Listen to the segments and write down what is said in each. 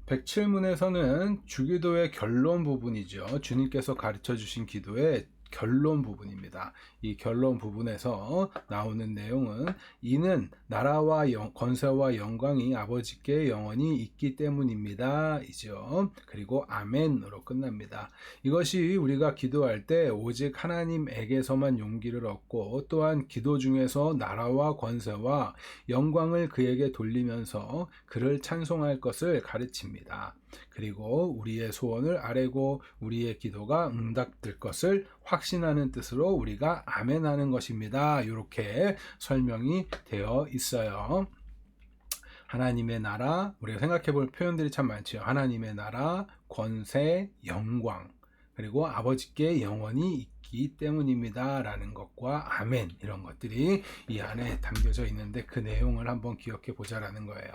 107문에서는 주기도의 결론 부분이죠. 주님께서 가르쳐 주신 기도의 결론 부분입니다. 이 결론 부분에서 나오는 내용은 이는 나라와 권세와 영광이 아버지께 영원히 있기 때문입니다. 이죠. 그리고 아멘으로 끝납니다. 이것이 우리가 기도할 때 오직 하나님에게서만 용기를 얻고 또한 기도 중에서 나라와 권세와 영광을 그에게 돌리면서 그를 찬송할 것을 가르칩니다. 그리고 우리의 소원을 아뢰고 우리의 기도가 응답될 것을 확신하는 뜻으로 우리가 아멘하는 것입니다. 이렇게 설명이 되어 있어요. 하나님의 나라, 우리가 생각해 볼 표현들이 참 많죠. 하나님의 나라, 권세, 영광, 그리고 아버지께 영원히 있기 때문입니다. 라는 것과 아멘, 이런 것들이 이 안에 담겨져 있는데 그 내용을 한번 기억해 보자라는 거예요.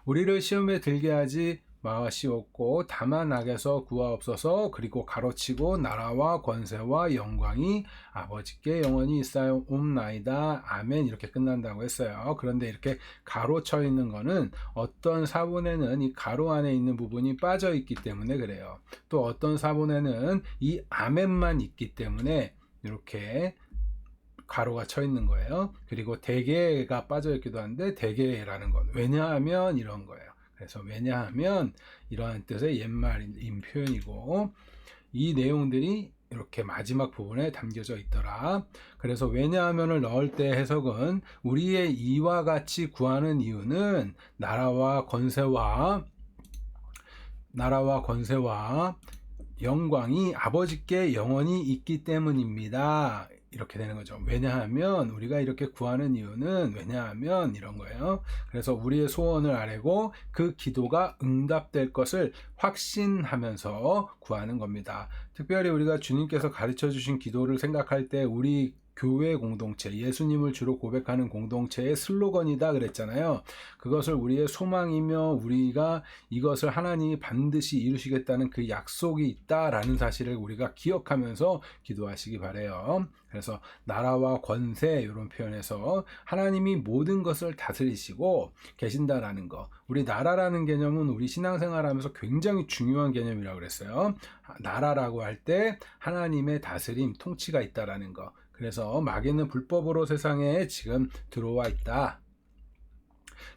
우리를 시험에 들게 하지 마시옵고 다만 악에서 구하옵소서. 그리고 가로치고 나라와 권세와 영광이 아버지께 영원히 있사옵나이다. 아멘. 이렇게 끝난다고 했어요. 그런데 이렇게 가로쳐 있는 거는 어떤 사본에는 이 가로 안에 있는 부분이 빠져 있기 때문에 그래요. 또 어떤 사본에는 이 아멘만 있기 때문에 이렇게 가로가 쳐 있는 거예요. 그리고 대개가 빠져 있기도 한데 대개라는 건 왜냐하면 이런 거예요. 그래서 왜냐하면 이러한 뜻의 옛말인 표현이고 이 내용들이 이렇게 마지막 부분에 담겨져 있더라. 그래서 왜냐하면을 넣을 때 해석은 우리의 이와 같이 구하는 이유는 나라와 권세와 영광이 아버지께 영원히 있기 때문입니다. 이렇게 되는 거죠. 왜냐하면 우리가 이렇게 구하는 이유는 왜냐하면 이런 거예요. 그래서 우리의 소원을 아뢰고 그 기도가 응답될 것을 확신하면서 구하는 겁니다. 특별히 우리가 주님께서 가르쳐 주신 기도를 생각할 때 우리 교회 공동체, 예수님을 주로 고백하는 공동체의 슬로건이다 그랬잖아요. 그것을 우리의 소망이며 우리가 이것을 하나님이 반드시 이루시겠다는 그 약속이 있다라는 사실을 우리가 기억하면서 기도하시기 바래요. 그래서 나라와 권세 이런 표현에서 하나님이 모든 것을 다스리시고 계신다라는 거. 우리 나라라는 개념은 우리 신앙생활하면서 굉장히 중요한 개념이라고 그랬어요. 나라라고 할 때 하나님의 다스림, 통치가 있다라는 거. 그래서 마귀는 불법으로 세상에 지금 들어와 있다.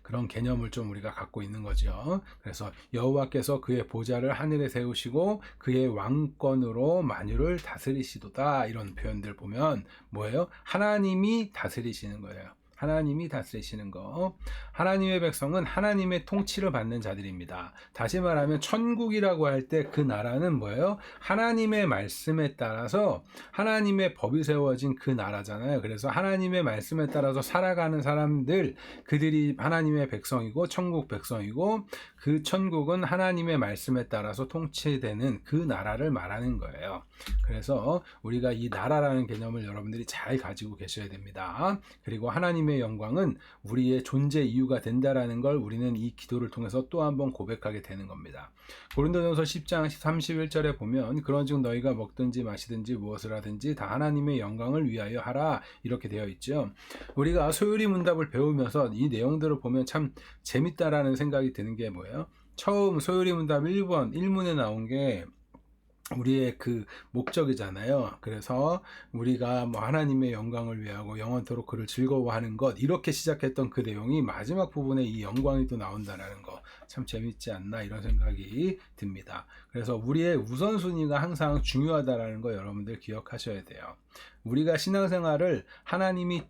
그런 개념을 좀 우리가 갖고 있는 거죠. 그래서 여호와께서 그의 보좌를 하늘에 세우시고 그의 왕권으로 만유를 다스리시도다. 이런 표현들 보면 뭐예요? 하나님이 다스리시는 거예요. 하나님이 다스리시는 거. 하나님의 백성은 하나님의 통치를 받는 자들입니다. 다시 말하면 천국이라고 할 때 그 나라는 뭐예요? 하나님의 말씀에 따라서 하나님의 법이 세워진 그 나라잖아요. 그래서 하나님의 말씀에 따라서 살아가는 사람들, 그들이 하나님의 백성이고 천국 백성이고 그 천국은 하나님의 말씀에 따라서 통치되는 그 나라를 말하는 거예요. 그래서 우리가 이 나라라는 개념을 여러분들이 잘 가지고 계셔야 됩니다. 그리고 하나님의 영광은 우리의 존재 이유가 된다라는 걸 우리는 이 기도를 통해서 또 한 번 고백하게 되는 겁니다. 고린도전서 10장 31절에 보면 그런즉 너희가 먹든지 마시든지 무엇을 하든지 다 하나님의 영광을 위하여 하라 이렇게 되어 있죠. 우리가 소요리 문답을 배우면서 이 내용들을 보면 참 재밌다라는 생각이 드는 게 뭐예요? 처음 소요리 문답 1번 1문에 나온 게 우리의 그 목적이잖아요. 그래서 우리가 뭐 하나님의 영광을 위하고 영원토록 그를 즐거워하는 것 이렇게 시작했던 그 내용이 마지막 부분에 이 영광이 또 나온다는 거 참 재밌지 않나 이런 생각이 듭니다. 그래서 우리의 우선순위가 항상 중요하다는 거 여러분들 기억하셔야 돼요. 우리가 신앙생활을 하나님이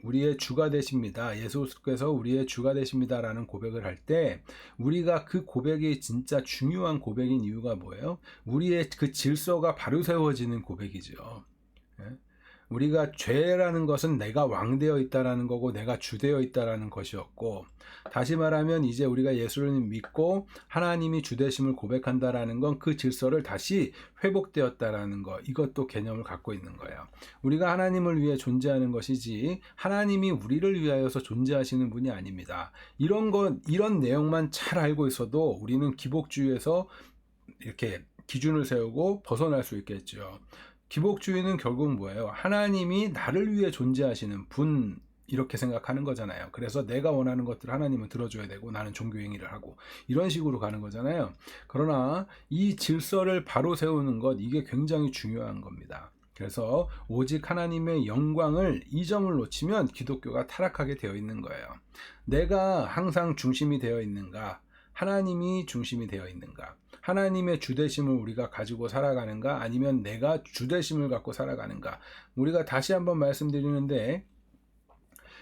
우리의 주가 되십니다. 예수께서 우리의 주가 되십니다라는 고백을 할 때 우리가 그 고백이 진짜 중요한 고백인 이유가 뭐예요? 우리의 그 질서가 바로 세워지는 고백이죠. 우리가 죄라는 것은 내가 왕되어 있다라는 거고 내가 주되어 있다라는 것이었고 다시 말하면 이제 우리가 예수를 믿고 하나님이 주되심을 고백한다라는 건 그 질서를 다시 회복되었다라는 거 이것도 개념을 갖고 있는 거예요. 우리가 하나님을 위해 존재하는 것이지 하나님이 우리를 위하여서 존재하시는 분이 아닙니다. 이런 내용만 잘 알고 있어도 우리는 기복주의에서 이렇게 기준을 세우고 벗어날 수 있겠죠. 기복주의는 결국 뭐예요? 하나님이 나를 위해 존재하시는 분 이렇게 생각하는 거잖아요. 그래서 내가 원하는 것들 하나님은 들어줘야 되고 나는 종교 행위를 하고 이런 식으로 가는 거잖아요. 그러나 이 질서를 바로 세우는 것, 이게 굉장히 중요한 겁니다. 그래서 오직 하나님의 영광을, 이 점을 놓치면 기독교가 타락하게 되어 있는 거예요. 내가 항상 중심이 되어 있는가? 하나님이 중심이 되어 있는가? 하나님의 주대심을 우리가 가지고 살아가는가? 아니면 내가 주대심을 갖고 살아가는가? 우리가 다시 한번 말씀드리는데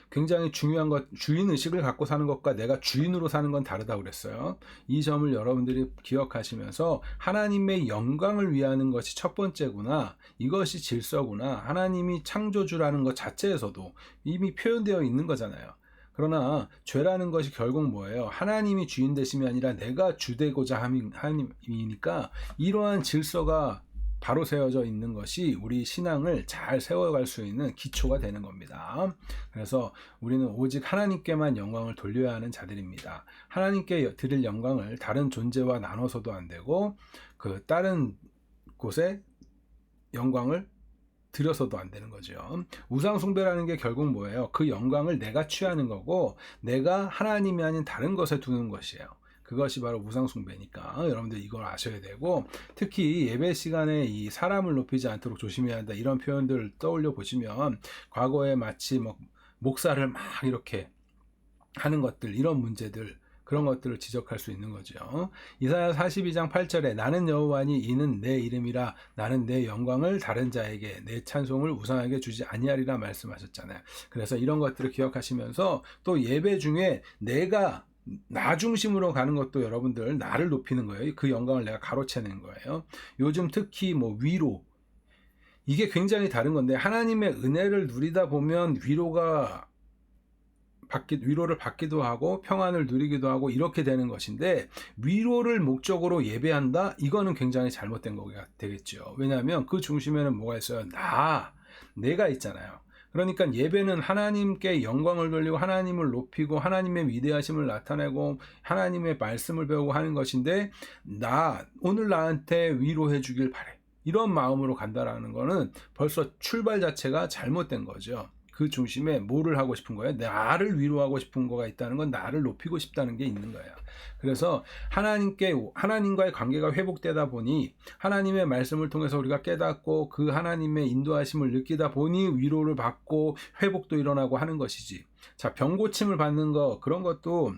굉장히 중요한 것, 주인의식을 갖고 사는 것과 내가 주인으로 사는 건 다르다고 그랬어요. 이 점을 여러분들이 기억하시면서 하나님의 영광을 위하는 것이 첫 번째구나, 이것이 질서구나, 하나님이 창조주라는 것 자체에서도 이미 표현되어 있는 거잖아요. 그러나 죄라는 것이 결국 뭐예요? 하나님이 주인 되심이 아니라 내가 주되고자 함이니까 이러한 질서가 바로 세워져 있는 것이 우리 신앙을 잘 세워갈 수 있는 기초가 되는 겁니다. 그래서 우리는 오직 하나님께만 영광을 돌려야 하는 자들입니다. 하나님께 드릴 영광을 다른 존재와 나눠서도 안 되고 그 다른 곳에 영광을 드려서도 안 되는 거죠. 우상 숭배라는 게 결국 뭐예요? 그 영광을 내가 취하는 거고 내가 하나님이 아닌 다른 것에 두는 것이에요. 그것이 바로 우상 숭배니까 여러분들 이걸 아셔야 되고, 특히 예배 시간에 이 사람을 높이지 않도록 조심해야 한다, 이런 표현들을 떠올려 보시면 과거에 마치 뭐 목사를 막 이렇게 하는 것들, 이런 문제들, 그런 것들을 지적할 수 있는 거죠. 이사야 42장 8절에 나는 여호와니 이는 내 이름이라 나는 내 영광을 다른 자에게 내 찬송을 우상에게 주지 아니하리라 말씀하셨잖아요. 그래서 이런 것들을 기억하시면서 또 예배 중에 내가 나 중심으로 가는 것도 여러분들 나를 높이는 거예요. 그 영광을 내가 가로채는 거예요. 요즘 특히 뭐 위로, 이게 굉장히 다른 건데 하나님의 은혜를 누리다 보면 위로를 받기도 하고 평안을 누리기도 하고 이렇게 되는 것인데, 위로를 목적으로 예배한다? 이거는 굉장히 잘못된 거가 되겠죠. 왜냐하면 그 중심에는 뭐가 있어요? 내가 있잖아요. 그러니까 예배는 하나님께 영광을 돌리고 하나님을 높이고 하나님의 위대하심을 나타내고 하나님의 말씀을 배우고 하는 것인데, 오늘 나한테 위로해 주길 바래, 이런 마음으로 간다라는 거는 벌써 출발 자체가 잘못된 거죠. 그 중심에 뭐를 하고 싶은 거예요? 나를 위로하고 싶은 거가 있다는 건 나를 높이고 싶다는 게 있는 거예요. 그래서 하나님과의 관계가 회복되다 보니 하나님의 말씀을 통해서 우리가 깨닫고 그 하나님의 인도하심을 느끼다 보니 위로를 받고 회복도 일어나고 하는 것이지. 자, 병 고침을 받는 거, 그런 것도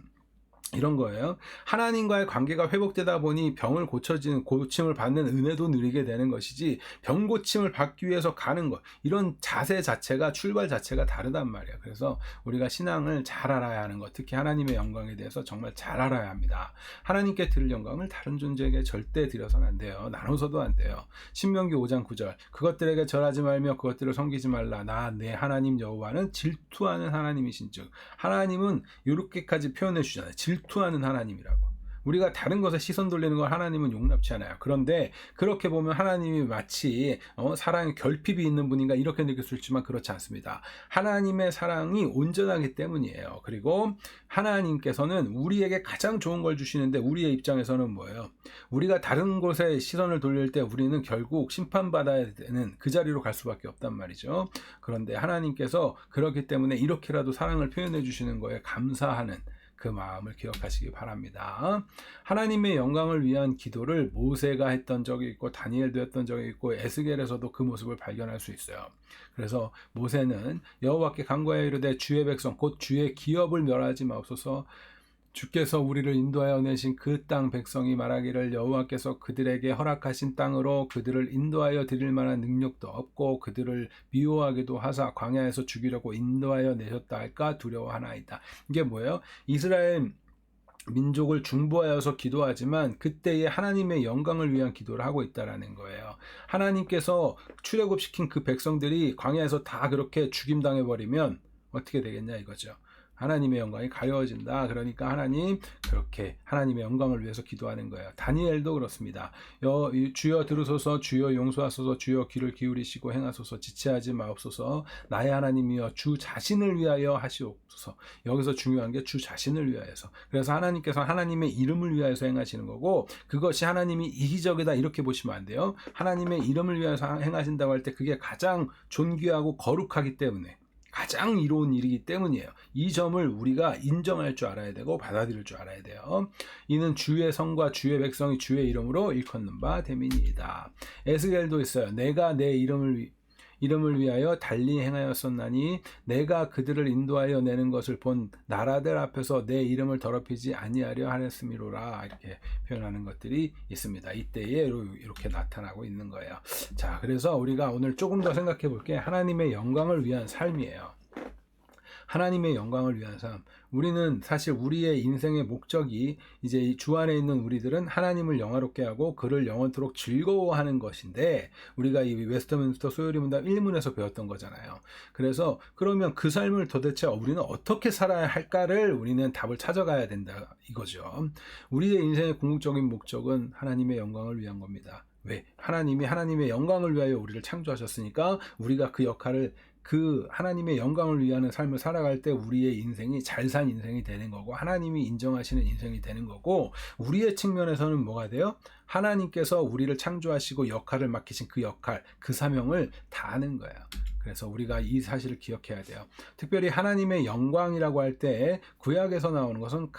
이런 거예요. 하나님과의 관계가 회복되다 보니 병을 고침을 받는 은혜도 누리게 되는 것이지, 병 고침을 받기 위해서 가는 것, 이런 자세 자체가, 출발 자체가 다르단 말이에요. 그래서 우리가 신앙을 잘 알아야 하는 것, 특히 하나님의 영광에 대해서 정말 잘 알아야 합니다. 하나님께 드릴 영광을 다른 존재에게 절대 드려서는 안 돼요. 나눠서도 안 돼요. 신명기 5장 9절 그것들에게 절하지 말며 그것들을 섬기지 말라. 나 내 하나님 여호와는 질투하는 하나님이신즉. 하나님은 이렇게까지 표현해 주잖아요. 질투하는 하나님이라고. 우리가 다른 것에 시선 돌리는 걸 하나님은 용납치 않아요. 그런데 그렇게 보면 하나님이 마치 사랑에 결핍이 있는 분인가 이렇게 느낄 수 있지만 그렇지 않습니다. 하나님의 사랑이 온전하기 때문이에요. 그리고 하나님께서는 우리에게 가장 좋은 걸 주시는데, 우리의 입장에서는 뭐예요? 우리가 다른 곳에 시선을 돌릴 때 우리는 결국 심판받아야 되는 그 자리로 갈 수밖에 없단 말이죠. 그런데 하나님께서 그렇기 때문에 이렇게라도 사랑을 표현해 주시는 거에 감사하는 그 마음을 기억하시기 바랍니다. 하나님의 영광을 위한 기도를 모세가 했던 적이 있고 다니엘도 했던 적이 있고 에스겔에서도 그 모습을 발견할 수 있어요. 그래서 모세는 여호와께 간구하여 이르되 주의 백성 곧 주의 기업을 멸하지 마옵소서. 주께서 우리를 인도하여 내신 그 땅 백성이 말하기를 여호와께서 그들에게 허락하신 땅으로 그들을 인도하여 드릴 만한 능력도 없고 그들을 미워하기도 하사 광야에서 죽이려고 인도하여 내셨다 할까 두려워하나이다. 이게 뭐예요? 이스라엘 민족을 중보하여서 기도하지만 그때에 하나님의 영광을 위한 기도를 하고 있다라는 거예요. 하나님께서 출애굽시킨 그 백성들이 광야에서 다 그렇게 죽임당해버리면 어떻게 되겠냐 이거죠. 하나님의 영광이 가려워진다. 그러니까 하나님, 그렇게 하나님의 영광을 위해서 기도하는 거예요. 다니엘도 그렇습니다. 주여 들으소서, 주여 용서하소서, 주여 귀를 기울이시고 행하소서, 지체하지 마옵소서. 나의 하나님이여 주 자신을 위하여 하시옵소서. 여기서 중요한 게 주 자신을 위하여서. 그래서 하나님께서 하나님의 이름을 위하여서 행하시는 거고, 그것이 하나님이 이기적이다 이렇게 보시면 안 돼요. 하나님의 이름을 위하여서 행하신다고 할 때 그게 가장 존귀하고 거룩하기 때문에 가장 이로운 일이기 때문이에요. 이 점을 우리가 인정할 줄 알아야 되고 받아들일 줄 알아야 돼요. 이는 주의 성과 주의 백성이 주의 이름으로 일컫는 바 됨이니이다. 에스겔도 있어요. 내가 내 이름을 위하여 달리 행하였었나니 내가 그들을 인도하여 내는 것을 본 나라들 앞에서 내 이름을 더럽히지 아니하려 하였음이로라. 이렇게 표현하는 것들이 있습니다. 이때에 이렇게 나타나고 있는 거예요. 자, 그래서 우리가 오늘 조금 더 생각해 볼 게 하나님의 영광을 위한 삶이에요. 하나님의 영광을 위한 삶. 우리는 사실 우리의 인생의 목적이 이제 주 안에 있는 우리들은 하나님을 영화롭게 하고 그를 영원토록 즐거워하는 것인데, 우리가 이 웨스트민스터 소요리 문답 1문에서 배웠던 거잖아요. 그래서 그러면 그 삶을 도대체 우리는 어떻게 살아야 할까를 우리는 답을 찾아가야 된다 이거죠. 우리의 인생의 궁극적인 목적은 하나님의 영광을 위한 겁니다. 왜? 하나님이 하나님의 영광을 위하여 우리를 창조하셨으니까 우리가 그 하나님의 영광을 위하는 삶을 살아갈 때 우리의 인생이 잘 산 인생이 되는 거고, 하나님이 인정하시는 인생이 되는 거고, 우리의 측면에서는 뭐가 돼요? 하나님께서 우리를 창조하시고 역할을 맡기신 그 역할, 그 사명을 다하는 거예요. 그래서 우리가 이 사실을 기억해야 돼요. 특별히 하나님의 영광이라고 할 때 구약에서 나오는 것은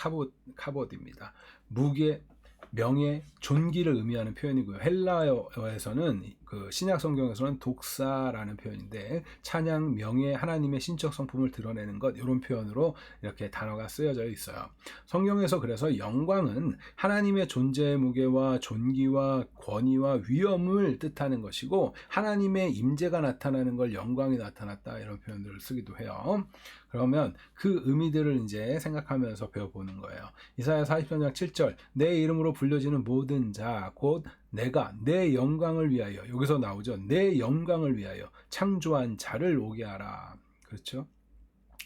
카봇입니다. 무게, 명예, 존귀를 의미하는 표현이고요. 헬라어에서는 그 신약 성경에서는 독사라는 표현인데, 찬양, 명예, 하나님의 신적 성품을 드러내는 것, 이런 표현으로 이렇게 단어가 쓰여져 있어요. 성경에서 그래서 영광은 하나님의 존재의 무게와 존귀와 권위와 위엄을 뜻하는 것이고, 하나님의 임재가 나타나는 걸 영광이 나타났다, 이런 표현들을 쓰기도 해요. 그러면 그 의미들을 이제 생각하면서 배워보는 거예요. 이사야 43장 7절, 내 이름으로 불려지는 모든 자, 곧 내가 내 영광을 위하여, 여기서 나오죠. 내 영광을 위하여 창조한 자를 오게 하라. 그렇죠?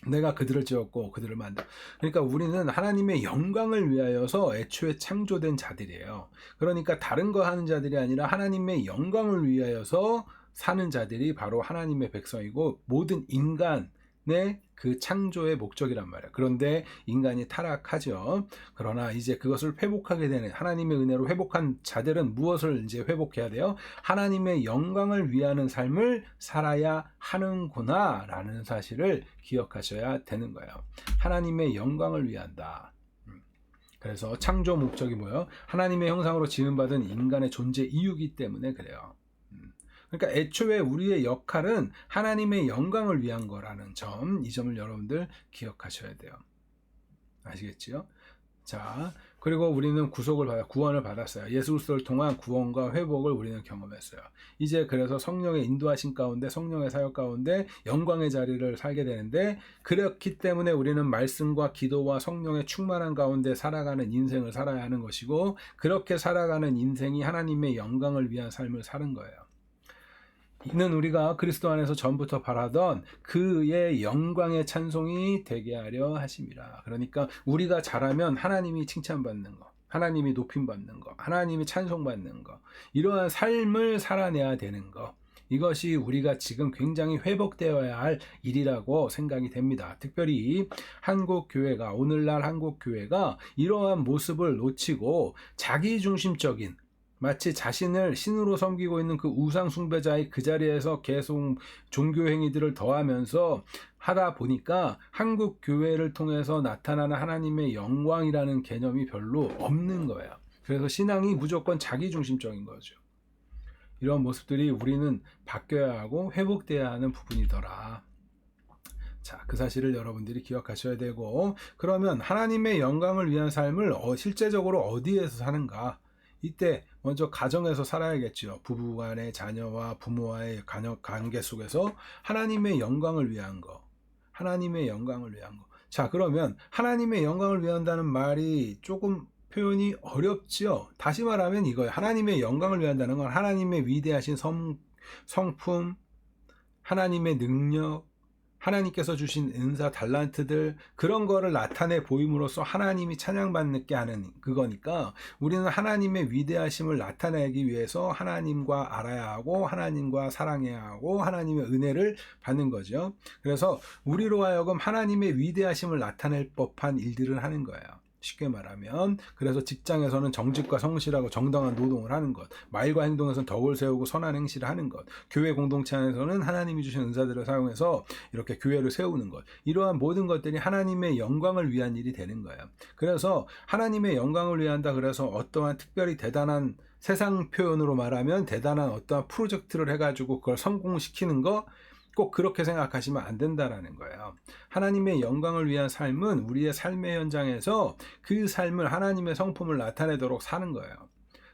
내가 그들을 지었고 그들을 만들. 그러니까 우리는 하나님의 영광을 위하여서 애초에 창조된 자들이에요. 그러니까 다른 거 하는 자들이 아니라 하나님의 영광을 위하여서 사는 자들이 바로 하나님의 백성이고, 모든 인간의 그 창조의 목적이란 말이에요. 그런데 인간이 타락하죠. 그러나 이제 그것을 회복하게 되는, 하나님의 은혜로 회복한 자들은 무엇을 이제 회복해야 돼요? 하나님의 영광을 위하는 삶을 살아야 하는구나 라는 사실을 기억하셔야 되는 거예요. 하나님의 영광을 위한다. 그래서 창조 목적이 뭐예요? 하나님의 형상으로 지음받은 인간의 존재 이유이기 때문에 그래요. 그러니까 애초에 우리의 역할은 하나님의 영광을 위한 거라는 점, 이 점을 여러분들 기억하셔야 돼요. 아시겠지요? 자, 그리고 우리는 구원을 받았어요. 예수 그리스도를 통한 구원과 회복을 우리는 경험했어요. 이제 그래서 성령의 인도하심 가운데, 성령의 사역 가운데 영광의 자리를 살게 되는데, 그렇기 때문에 우리는 말씀과 기도와 성령의 충만한 가운데 살아가는 인생을 살아야 하는 것이고, 그렇게 살아가는 인생이 하나님의 영광을 위한 삶을 사는 거예요. 이는 우리가 그리스도 안에서 전부터 바라던 그의 영광의 찬송이 되게 하려 하심이라. 그러니까 우리가 잘하면 하나님이 칭찬받는 거, 하나님이 높임받는 거, 하나님이 찬송받는 거, 이러한 삶을 살아내야 되는 거, 이것이 우리가 지금 굉장히 회복되어야 할 일이라고 생각이 됩니다. 특별히 한국교회가, 오늘날 한국교회가 이러한 모습을 놓치고 자기중심적인, 마치 자신을 신으로 섬기고 있는 그 우상 숭배자의 그 자리에서 계속 종교 행위들을 더하면서 하다 보니까 한국 교회를 통해서 나타나는 하나님의 영광이라는 개념이 별로 없는 거예요. 그래서 신앙이 무조건 자기중심적인 거죠. 이런 모습들이 우리는 바뀌어야 하고 회복돼야 하는 부분이더라. 자, 그 사실을 여러분들이 기억하셔야 되고, 그러면 하나님의 영광을 위한 삶을 실제적으로 어디에서 사는가? 이때 먼저 가정에서 살아야겠죠. 부부간의 자녀와 부모와의 관계 속에서 하나님의 영광을 위한 거, 하나님의 영광을 위한 거. 자, 그러면 하나님의 영광을 위한다는 말이 조금 표현이 어렵죠. 다시 말하면 이거예요. 하나님의 영광을 위한다는 건 하나님의 위대하신 성품, 하나님의 능력, 하나님께서 주신 은사, 달란트들, 그런 거를 나타내 보임으로써 하나님이 찬양받게 하는 그거니까, 우리는 하나님의 위대하심을 나타내기 위해서 하나님과 알아야 하고, 하나님과 사랑해야 하고, 하나님의 은혜를 받는 거죠. 그래서 우리로 하여금 하나님의 위대하심을 나타낼 법한 일들을 하는 거예요. 쉽게 말하면. 그래서 직장에서는 정직과 성실하고 정당한 노동을 하는 것, 말과 행동에서는 덕을 세우고 선한 행실을 하는 것, 교회 공동체 안에서는 하나님이 주신 은사들을 사용해서 이렇게 교회를 세우는 것, 이러한 모든 것들이 하나님의 영광을 위한 일이 되는 거예요. 그래서 하나님의 영광을 위한다, 그래서 어떠한 특별히 대단한, 세상 표현으로 말하면 대단한 어떠한 프로젝트를 해가지고 그걸 성공시키는 거, 꼭 그렇게 생각하시면 안 된다라는 거예요. 하나님의 영광을 위한 삶은 우리의 삶의 현장에서 그 삶을, 하나님의 성품을 나타내도록 사는 거예요.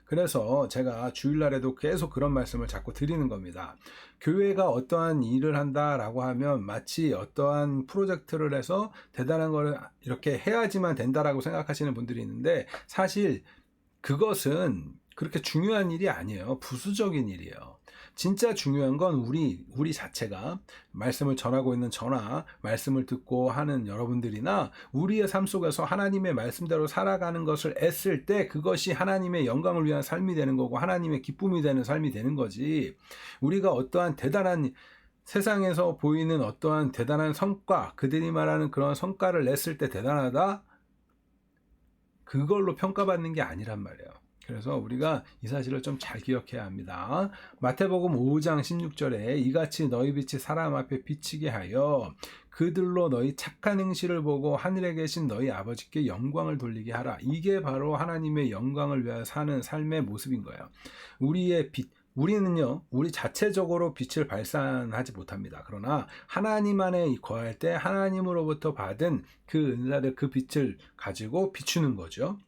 그래서 제가 주일날에도 계속 그런 말씀을 자꾸 드리는 겁니다. 교회가 어떠한 일을 한다라고 하면 마치 어떠한 프로젝트를 해서 대단한 거를 이렇게 해야지만 된다라고 생각하시는 분들이 있는데, 사실 그것은 그렇게 중요한 일이 아니에요. 부수적인 일이에요. 진짜 중요한 건 우리 자체가, 말씀을 전하고 있는 저나 말씀을 듣고 하는 여러분들이나 우리의 삶 속에서 하나님의 말씀대로 살아가는 것을 애쓸 때 그것이 하나님의 영광을 위한 삶이 되는 거고 하나님의 기쁨이 되는 삶이 되는 거지, 우리가 어떠한 대단한, 세상에서 보이는 어떠한 대단한 성과, 그들이 말하는 그런 성과를 냈을 때 대단하다, 그걸로 평가받는 게 아니란 말이에요. 그래서 우리가 이 사실을 좀 잘 기억해야 합니다. 마태복음 5장 16절에 이같이 너희 빛이 사람 앞에 비치게 하여 그들로 너희 착한 행실을 보고 하늘에 계신 너희 아버지께 영광을 돌리게 하라. 이게 바로 하나님의 영광을 위하여 사는 삶의 모습인 거예요. 우리의 빛, 우리는요, 우리 자체적으로 빛을 발산하지 못합니다. 그러나 하나님 안에 거할 때 하나님으로부터 받은 그 은사들, 그 빛을 가지고 비추는 거죠.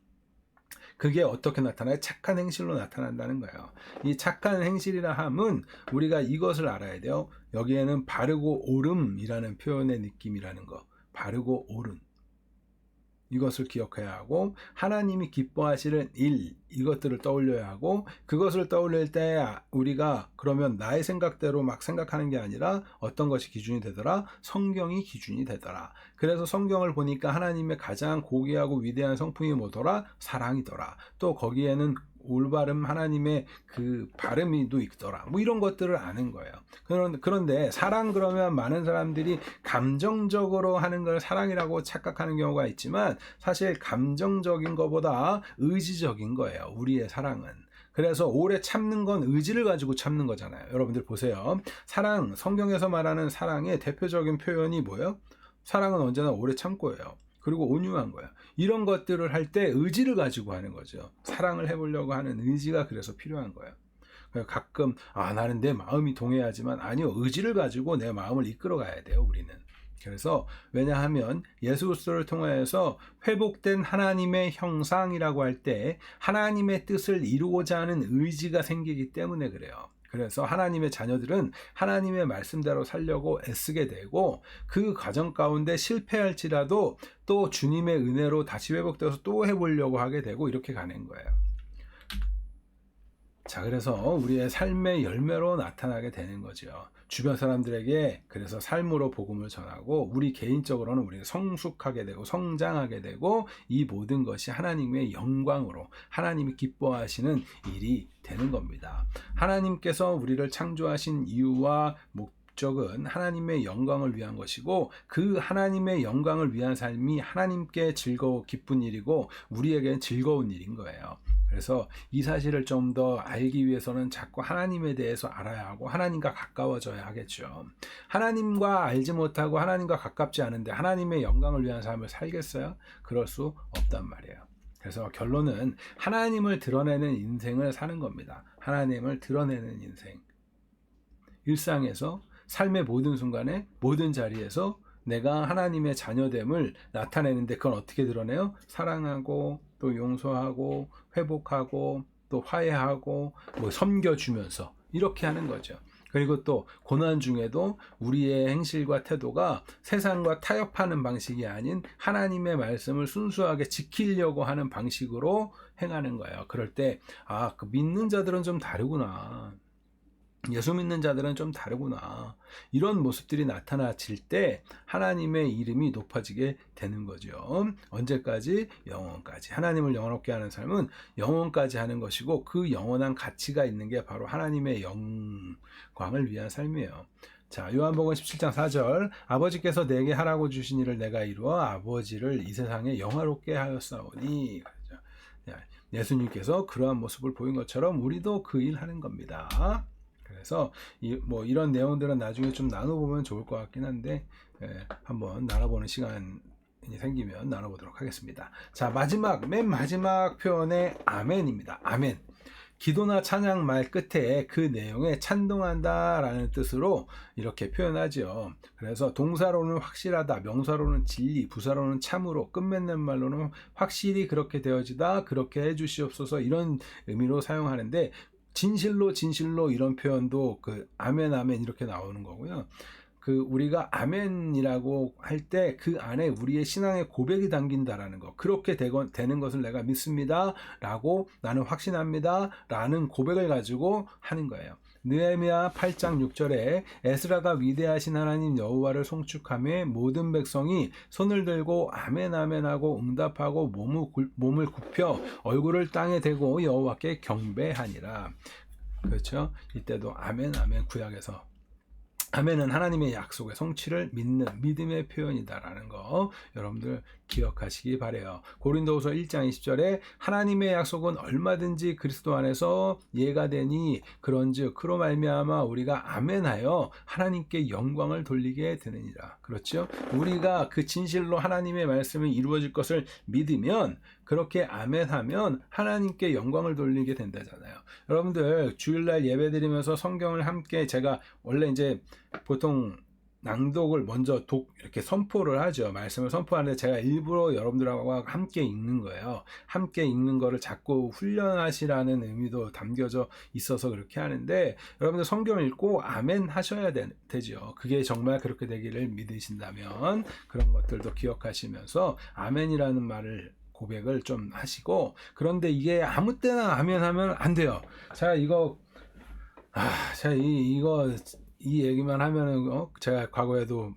그게 어떻게 나타나요? 착한 행실로 나타난다는 거예요. 이 착한 행실이라 함은 우리가 이것을 알아야 돼요. 여기에는 바르고 옳음이라는 표현의 느낌이라는 거, 바르고 옳음, 이것을 기억해야 하고, 하나님이 기뻐하시는 일, 이것들을 떠올려야 하고, 그것을 떠올릴 때 우리가 그러면 나의 생각대로 막 생각하는 게 아니라 어떤 것이 기준이 되더라? 성경이 기준이 되더라. 그래서 성경을 보니까 하나님의 가장 고귀하고 위대한 성품이 뭐더라? 사랑이더라. 또 거기에는 올바름, 하나님의 그 발음이도 있더라. 뭐 이런 것들을 아는 거예요. 그런데 사랑 그러면 많은 사람들이 감정적으로 하는 걸 사랑이라고 착각하는 경우가 있지만, 사실 감정적인 것보다 의지적인 거예요, 우리의 사랑은. 그래서 오래 참는 건 의지를 가지고 참는 거잖아요. 여러분들 보세요. 사랑, 성경에서 말하는 사랑의 대표적인 표현이 뭐예요? 사랑은 언제나 오래 참고예요. 그리고 온유한 거야. 이런 것들을 할 때 의지를 가지고 하는 거죠. 사랑을 해보려고 하는 의지가 그래서 필요한 거예요. 가끔 나는 내 마음이 동해야지만, 아니요, 의지를 가지고 내 마음을 이끌어 가야 돼요, 우리는. 그래서 왜냐하면 예수 그리스도를 통하여서 회복된 하나님의 형상이라고 할 때 하나님의 뜻을 이루고자 하는 의지가 생기기 때문에 그래요. 그래서 하나님의 자녀들은 하나님의 말씀대로 살려고 애쓰게 되고, 그 과정 가운데 실패할지라도 또 주님의 은혜로 다시 회복되어서 또 해보려고 하게 되고, 이렇게 가는 거예요. 자, 그래서 우리의 삶의 열매로 나타나게 되는 거죠. 주변 사람들에게 그래서 삶으로 복음을 전하고, 우리 개인적으로는 우리가 성숙하게 되고 성장하게 되고, 이 모든 것이 하나님의 영광으로, 하나님이 기뻐하시는 일이 되는 겁니다. 하나님께서 우리를 창조하신 이유와 목적은 하나님의 영광을 위한 것이고, 그 하나님의 영광을 위한 삶이 하나님께 즐거워 기쁜 일이고 우리에게는 즐거운 일인 거예요. 그래서 이 사실을 좀 더 알기 위해서는 자꾸 하나님에 대해서 알아야 하고 하나님과 가까워져야 하겠죠. 하나님과 알지 못하고 하나님과 가깝지 않은데 하나님의 영광을 위한 삶을 살겠어요? 그럴 수 없단 말이에요. 그래서 결론은 하나님을 드러내는 인생을 사는 겁니다. 하나님을 드러내는 인생. 일상에서, 삶의 모든 순간에, 모든 자리에서 내가 하나님의 자녀됨을 나타내는데, 그건 어떻게 드러내요? 사랑하고 또 용서하고 회복하고 또 화해하고 섬겨주면서 이렇게 하는 거죠. 그리고 또 고난 중에도 우리의 행실과 태도가 세상과 타협하는 방식이 아닌 하나님의 말씀을 순수하게 지키려고 하는 방식으로 행하는 거예요. 그럴 때 그 믿는 자들은 좀 다르구나, 예수 믿는 자들은 좀 다르구나, 이런 모습들이 나타나질 때 하나님의 이름이 높아지게 되는 거죠. 언제까지? 영원까지. 하나님을 영원롭게 하는 삶은 영원까지 하는 것이고, 그 영원한 가치가 있는 게 바로 하나님의 영광을 위한 삶이에요. 자, 요한복음 17장 4절. 아버지께서 내게 하라고 주신 일을 내가 이루어 아버지를 이 세상에 영화롭게 하였사오니. 그렇죠. 예수님께서 그러한 모습을 보인 것처럼 우리도 그 일 하는 겁니다. 그래서 이런 내용들은 나중에 좀 나눠보면 좋을 것 같긴 한데, 한번 나눠보는 시간이 생기면 나눠보도록 하겠습니다. 자, 맨 마지막 표현의 아멘입니다. 아멘. 기도나 찬양 말 끝에 그 내용에 찬동한다 라는 뜻으로 이렇게 표현하죠. 그래서 동사로는 확실하다, 명사로는 진리, 부사로는 참으로, 끝맺는 말로는 확실히 그렇게 되어지다, 그렇게 해주시옵소서, 이런 의미로 사용하는데, 진실로 이런 표현도 아멘 아멘 이렇게 나오는 거고요. 우리가 아멘이라고 할 때 그 안에 우리의 신앙의 고백이 담긴다라는 거, 그렇게 되는 것을 내가 믿습니다 라고, 나는 확신합니다 라는 고백을 가지고 하는 거예요. 느헤미야 8장 6절에 에스라가 위대하신 하나님 여호와를 송축하며 모든 백성이 손을 들고 아멘 아멘 하고 응답하고 몸을 굽혀 얼굴을 땅에 대고 여호와께 경배하니라. 그렇죠? 이때도 아멘 아멘, 구약에서 아멘은 하나님의 약속의 성취를 믿는 믿음의 표현이다라는 거 여러분들 기억하시기 바래요. 고린도후서 1장 20절에 하나님의 약속은 얼마든지 그리스도 안에서 예가 되니 그런즉 그로 말미암아 우리가 아멘하여 하나님께 영광을 돌리게 되느니라. 그렇죠? 우리가 그 진실로 하나님의 말씀이 이루어질 것을 믿으면, 그렇게 아멘하면 하나님께 영광을 돌리게 된다잖아요. 여러분들 주일날 예배드리면서 성경을 함께, 제가 원래 이제 보통 낭독을 먼저 이렇게 선포를 하죠. 말씀을 선포하는데 제가 일부러 여러분들하고 함께 읽는 거예요. 함께 읽는 거를 자꾸 훈련하시라는 의미도 담겨져 있어서 그렇게 하는데, 여러분들 성경을 읽고 아멘 하셔야 되죠. 그게 정말 그렇게 되기를 믿으신다면 그런 것들도 기억하시면서 아멘이라는 말을, 고백을 좀 하시고. 그런데 이게 아무 때나 아멘 하면 안 돼요. 자, 이 얘기만 하면은, 제가 과거에도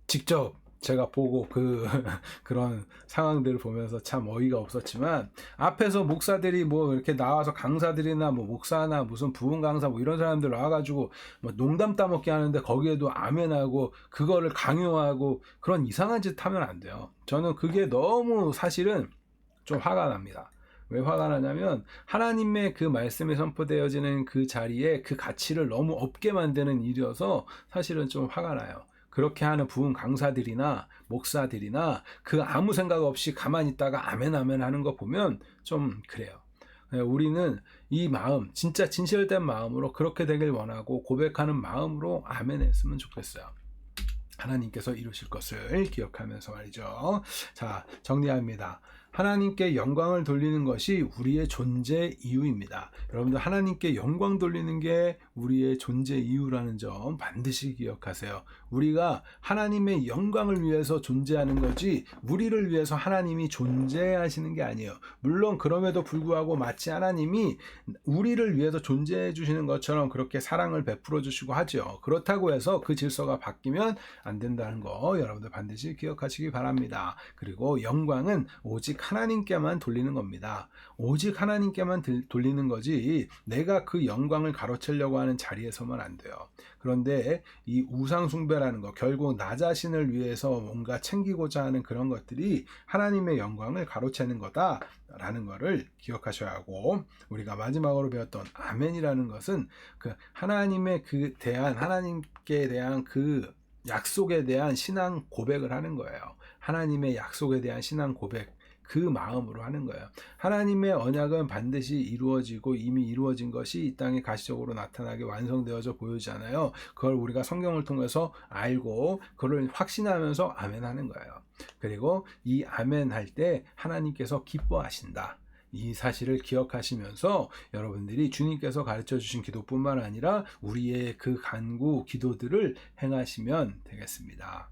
직접 제가 보고 그런 상황들을 보면서 참 어이가 없었지만, 앞에서 목사들이 이렇게 나와서 강사들이나 목사나 무슨 부흥 강사 이런 사람들 나와가지고 농담 따먹게 하는데 거기에도 아멘하고 그거를 강요하고 그런 이상한 짓 하면 안 돼요. 저는 그게 너무 사실은 좀 화가 납니다. 왜 화가 나냐면, 하나님의 그 말씀이 선포되어지는 그 자리에 그 가치를 너무 없게 만드는 일이어서 사실은 좀 화가 나요. 그렇게 하는 부흥 강사들이나 목사들이나 아무 생각 없이 가만히 있다가 아멘 아멘 하는 거 보면 좀 그래요. 우리는 이 마음, 진짜 진실된 마음으로 그렇게 되길 원하고 고백하는 마음으로 아멘 했으면 좋겠어요. 하나님께서 이루실 것을 기억하면서 말이죠. 자, 정리합니다. 하나님께 영광을 돌리는 것이 우리의 존재 이유입니다. 여러분들, 하나님께 영광 돌리는 게 우리의 존재 이유라는 점 반드시 기억하세요. 우리가 하나님의 영광을 위해서 존재하는 거지 우리를 위해서 하나님이 존재하시는 게 아니에요. 물론 그럼에도 불구하고 마치 하나님이 우리를 위해서 존재해 주시는 것처럼 그렇게 사랑을 베풀어 주시고 하죠. 그렇다고 해서 그 질서가 바뀌면 안 된다는 거 여러분들 반드시 기억하시기 바랍니다. 그리고 영광은 오직 하나님께만 돌리는 겁니다. 오직 하나님께만 돌리는 거지 내가 그 영광을 가로채려고 하는 자리에서만 안 돼요. 그런데 이 우상 숭배라는 거, 결국 나 자신을 위해서 뭔가 챙기고자 하는 그런 것들이 하나님의 영광을 가로채는 거다라는 거를 기억하셔야 하고, 우리가 마지막으로 배웠던 아멘이라는 것은 하나님의 하나님께 대한 그 약속에 대한 신앙 고백을 하는 거예요. 하나님의 약속에 대한 신앙 고백, 그 마음으로 하는 거예요. 하나님의 언약은 반드시 이루어지고 이미 이루어진 것이 이 땅에 가시적으로 나타나게 완성되어져 보이잖아요. 그걸 우리가 성경을 통해서 알고 그걸 확신하면서 아멘하는 거예요. 그리고 이 아멘 할 때 하나님께서 기뻐하신다, 이 사실을 기억하시면서 여러분들이 주님께서 가르쳐 주신 기도뿐만 아니라 우리의 그 간구 기도들을 행하시면 되겠습니다.